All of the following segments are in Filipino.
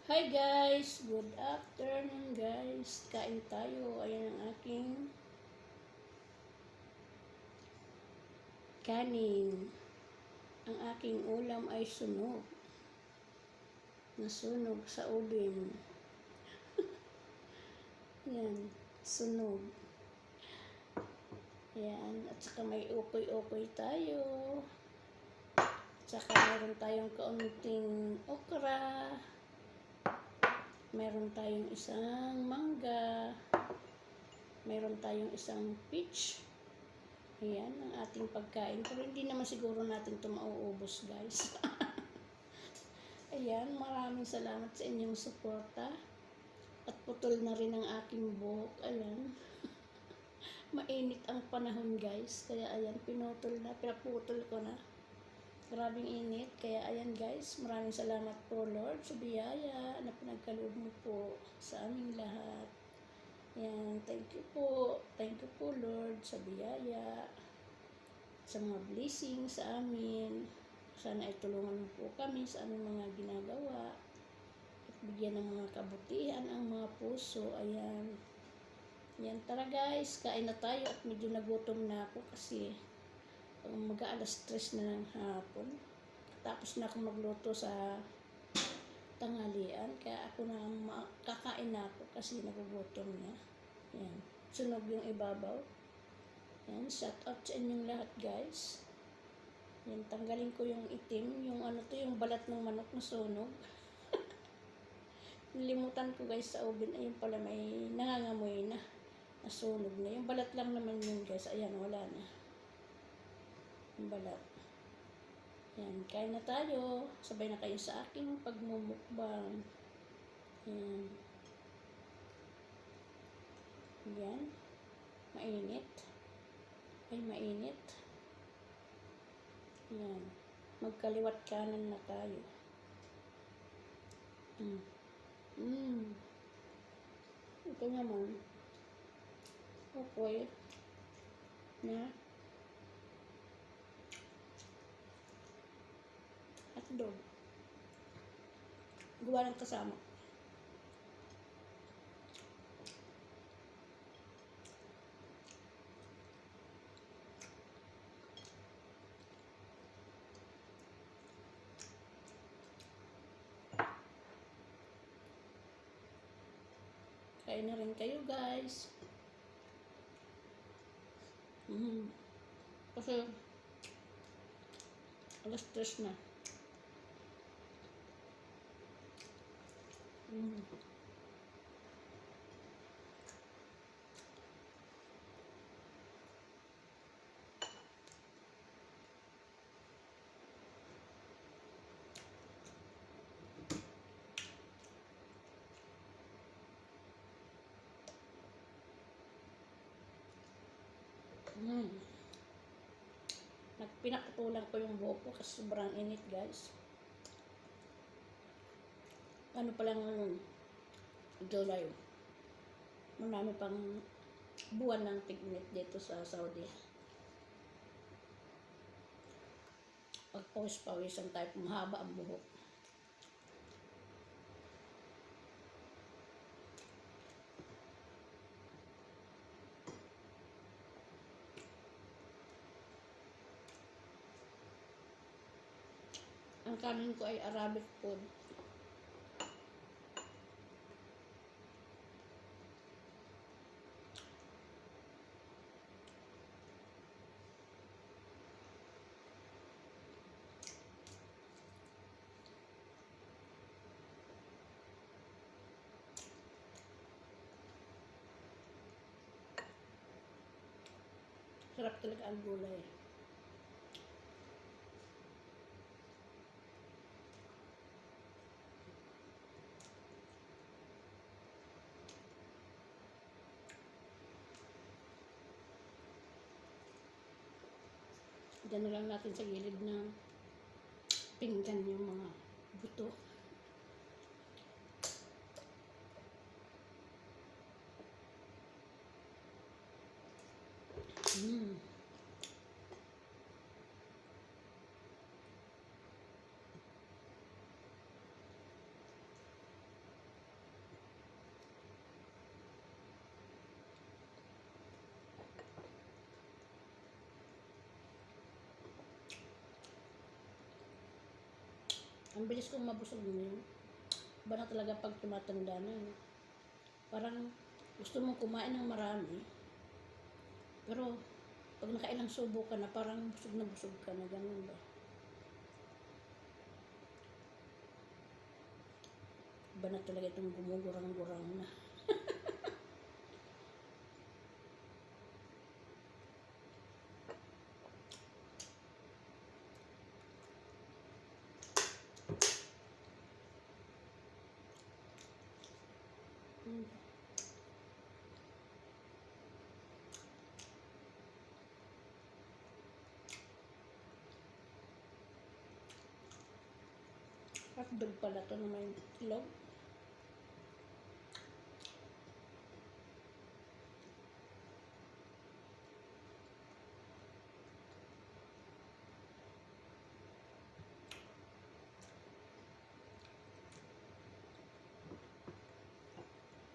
Hi guys! Good afternoon guys! Kain tayo. Ayan ang aking kanin. Ang aking ulam ay sunog. Nasunog sa ubin. Ayan, sunog. Ayan, at saka may ukoy-ukoy tayo. At saka meron tayong kaunting okra. Meron tayong isang mangga. Meron tayong isang peach. Ayan, ang ating pagkain. Pero hindi naman siguro natin ito mauubos, guys. Ayan, maraming salamat sa inyong suporta. At putol na rin ang aking buhok. Ayan. Mainit ang panahon, guys. Kaya ayan, pinaputol ko na. Grabing init. Kaya ayan, guys, maraming salamat po, Lord, sa biyaya na pinagkaloob mo po sa aming lahat. Yan, thank you po. Thank you po, Lord, sa biyaya, sa mga blessings sa amin. Sana ay tulungan mo po kami sa aming mga ginagawa. At bigyan ng mga kabutihan ang mga puso. Ayan. Yan, tara guys, kain na tayo at medyo nagutom na ako kasi mag-aalas 3 na ng hapon. Tapos na ako magluto sa tanghalian. Kaya ako na kakain na ako kasi nagugutom na. Yan. Sunog yung ibabaw. Yan. Shout out sa inyong lahat guys. Yan. Tanggalin ko yung itim. Yung ano to, yung balat ng manok na sunog. Nilimutan ko guys sa oven. Ayun pala may nangangamoy na. Nasunog na. Yung balat lang naman yun guys. Ayan, wala na. Yung balat. Yan, kain na tayo. Sabay na kayo sa aking pagmumukbang. Yan. Yan. Mainit. Ay, mainit. Yan. Magkaliwat kanan na tayo. Ito naman. Okay. Na. Hotdog. Gawa ng kasama. Kain na rin kayo guys. Kasi alas 3 na. Pinakutulan ko yung buhok ko kasi sobrang init guys. Ano pa lang yung July. Marami pang buwan ng tig-init dito sa Saudi. Pag pawis-pawisan tayo, mahaba ang buhok. Ang kanin ko ay Arabic food. Sarap talaga ang gulay. Diyan na lang natin sa gilid ng pinggan yung mga buto. Ang bilis kong mabusog ngayon. Iba na talaga pag tumatanda na. No? Parang gusto mong kumain ng marami. Pero pag nakailang subo ka na, parang busog ka na. Ganun ba? Iba na talaga itong gumugurang-gurang na. Hotdog pala ito na may itlog.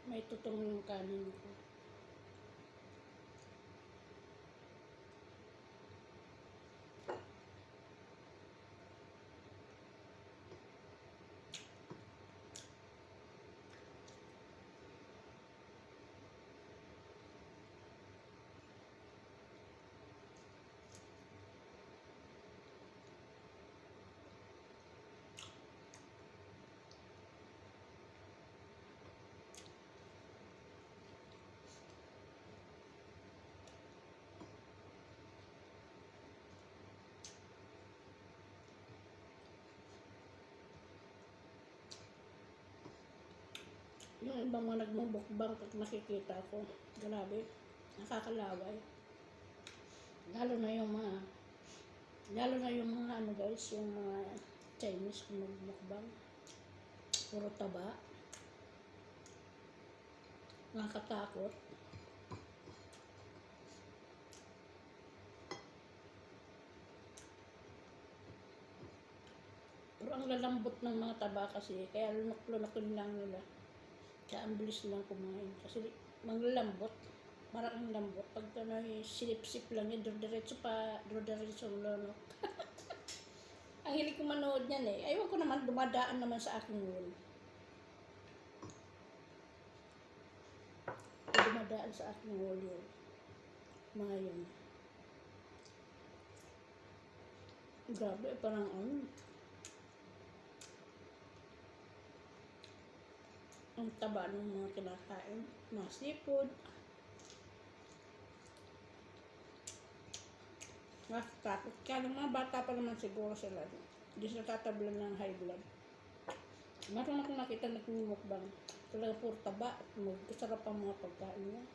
May tutong yung kanin ko. Yung ibang mga nagmumukbang pag nakikita ko, grabe, nakakalaway. Lalo na yung mga ano guys, yung mga Chinese mukbang. Puro taba. Nakakatakot. Pero ang lalambot ng mga taba kasi, kaya lunok-lunokin lang nila. Kaya ang bilis nilang kumain. Kasi manglalambot. Parang ang lambot. Pag silip-sip lang yun, diretso ang lunok. Ang hilig ko manood niyan eh. Ayaw ko naman, dumadaan naman sa aking wall. Dumadaan sa aking wall yun. Mga yun. Grabe, parang ang taba ng mga kinakain. Mga seafood. Takot ka. Ng mga bata pa naman siguro sila. Hindi sila tatablan ng high blood. Meron akong nakita na pinumukbang. Talaga puro taba. Masarap ang mga pagkain niya.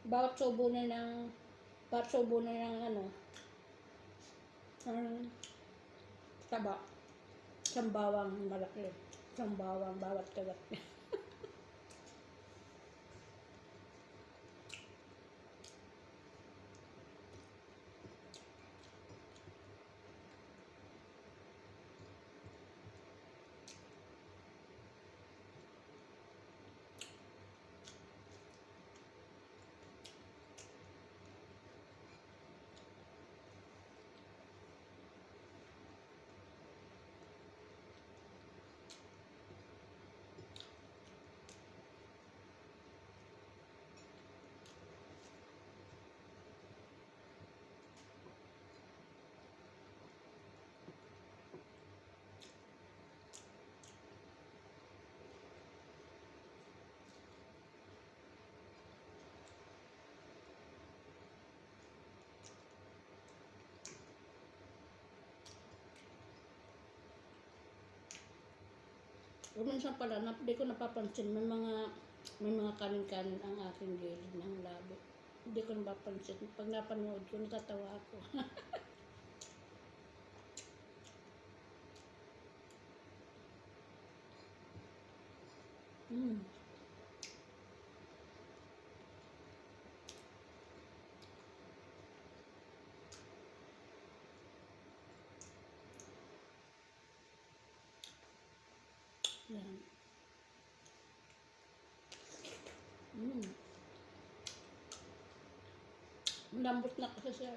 Bawat subo na ng taba. Isang bawang malaki. Isang bawang bawat kagat niya. O minsan pala, di ko napapansin, may mga kanin-kanin ang aking gilid ng labi. Hindi ko napapansin. Pag napanood ko, natatawa ako. Yan. Lambot na kasi siya.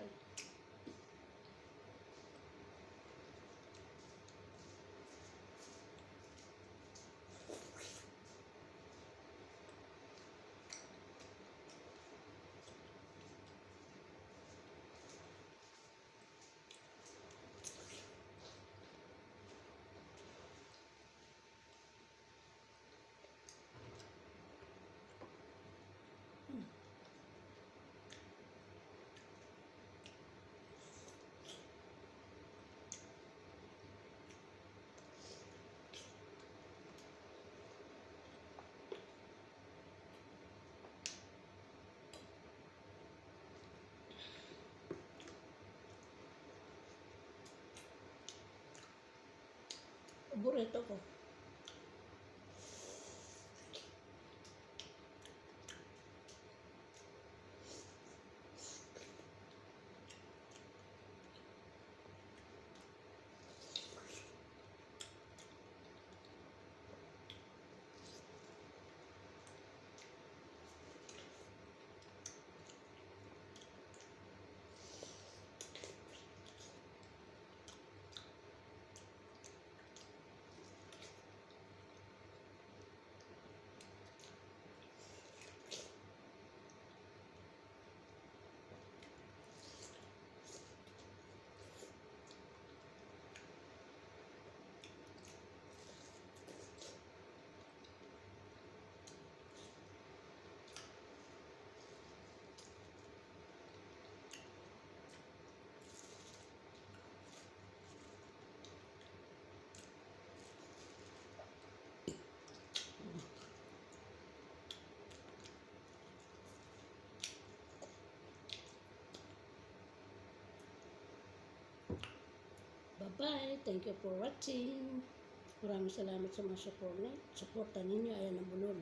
Paborito ko. Bye-bye. Thank you for watching. Maraming salamat sa mga suporta ninyo. Ayan ang bulol.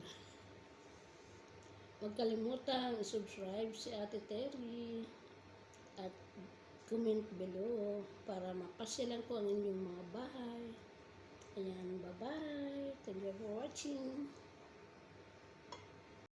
Huwag kalimutang i-subscribe si Ate Terry at comment below para mapasyalan ko ang inyong mga bahay. Ayan, bye-bye. Thank you for watching.